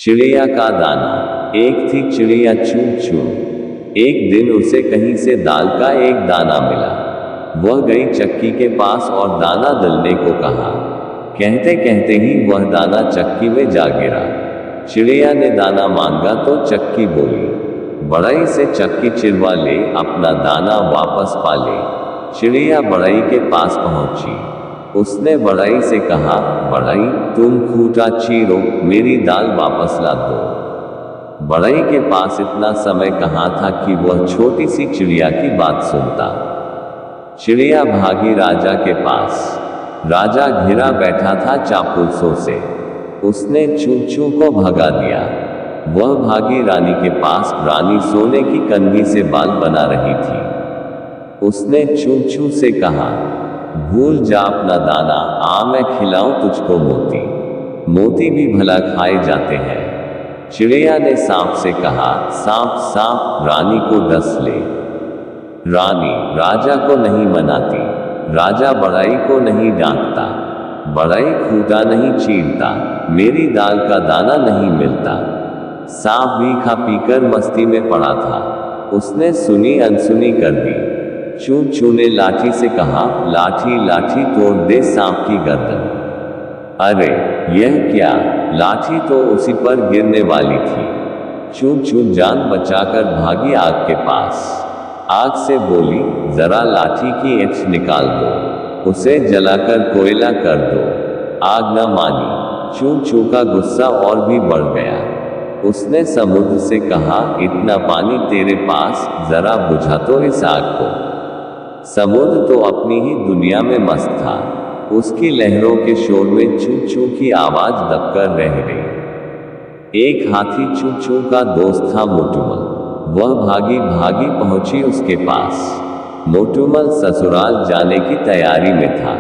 चिड़िया का दाना। एक थी चिड़िया चू चू। एक दिन उसे कहीं से दाल का एक दाना मिला। वह गई चक्की के पास और दाना दलने को कहा। कहते कहते ही वह दाना चक्की में जा गिरा। चिड़िया ने दाना मांगा तो चक्की बोली, बढ़ई से चक्की चिरवा ले, अपना दाना वापस पा ले। चिड़िया बढ़ई के पास पहुंची। उसने बढ़ई से कहा, बढ़ई तुम खूंटा चीरो, मेरी दाल वापस ला दो। बढ़ई के पास इतना समय कहाँ था कि वह छोटी सी चिड़िया की बात सुनता। चिड़िया भागी राजा के पास। राजा घिरा बैठा था चापलूसों से। उसने चू चू को भगा दिया। वह भागी रानी के पास। रानी सोने की कंघी से बाल बना रही थी। उसने चू चू से कहा, भूल जा अपना दाना, आ मैं खिलाऊं तुझको मोती। मोती भी भला खाए जाते हैं। चिड़िया ने सांप से कहा, सांप सांप रानी को डस ले। रानी राजा को नहीं मनाती। राजा बढ़ई को नहीं डांटता। बढ़ई खूंटा नहीं चीरता। मेरी दाल का दाना नहीं मिलता। सांप भी खा पीकर मस्ती में पड़ा था। उसने सुनी अनसुनी कर दी। चू चू ने लाठी से कहा, लाठी लाठी तोड़ दे सांप की गर्दन। अरे यह क्या! लाठी तो उसी पर गिरने वाली थी। चू चू जान बचाकर भागी आग के पास। आग से बोली, जरा लाठी की एंच निकाल दो, उसे जलाकर कोयला कर दो। आग न मानी। चू चू का गुस्सा और भी बढ़ गया। उसने समुद्र से कहा, इतना पानी तेरे पास, जरा बुझा तो इस आग को। समुद्र तो अपनी ही दुनिया में मस्त था। उसकी लहरों के शोर में चू चू की आवाज दबकर रह गई। एक हाथी चू चू का दोस्त था मोटूमल। वह भागी भागी पहुंची उसके पास। मोटूमल ससुराल जाने की तैयारी में था।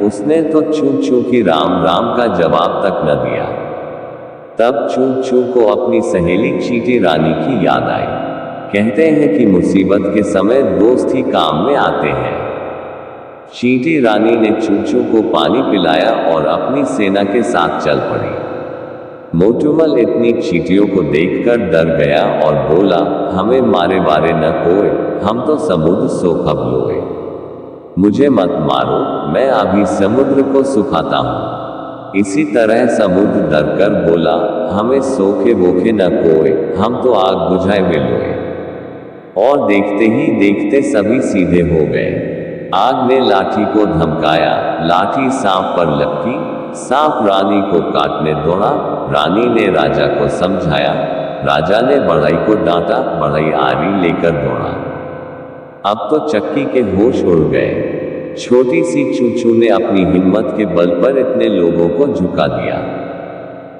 उसने तो चू चू की राम राम का जवाब तक न दिया। तब चू चू को अपनी सहेली चींटी रानी की याद आई। कहते हैं कि मुसीबत के समय दोस्त ही काम में आते हैं। चींटी रानी ने चू चू को पानी पिलाया और अपनी सेना के साथ चल पड़ी। मोटूमल इतनी चींटियों को देखकर डर गया और बोला, हमें मारे बारे न कोई, हम तो समुद्र सोखब लोए। मुझे मत मारो, मैं अभी समुद्र को सुखाता हूँ। इसी तरह समुद्र डरकर बोला, हमें सोखे वोखे न कोई, हम तो आग बुझाए में लोए। और देखते ही देखते सभी सीधे हो गए। आग ने लाठी को धमकाया। लाठी सांप पर लपकी। सांप रानी को काटने दौड़ा। रानी ने राजा को समझाया। राजा ने बढ़ई को डांटा। बढ़ई आरी लेकर दौड़ा। अब तो चक्की के होश उड़ गए। छोटी सी चू चू ने अपनी हिम्मत के बल पर इतने लोगों को झुका दिया।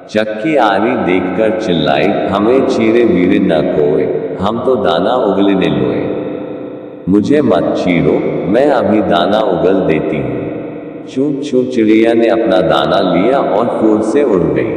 चक्की आरी देखकर चिल्लाई, हमें चीरे वीरे न कोई, हम तो दाना उगलने लोए। मुझे मत चीरो, मैं अभी दाना उगल देती हूँ। चू चू चिड़िया ने अपना दाना लिया और फूल से उड़ गई।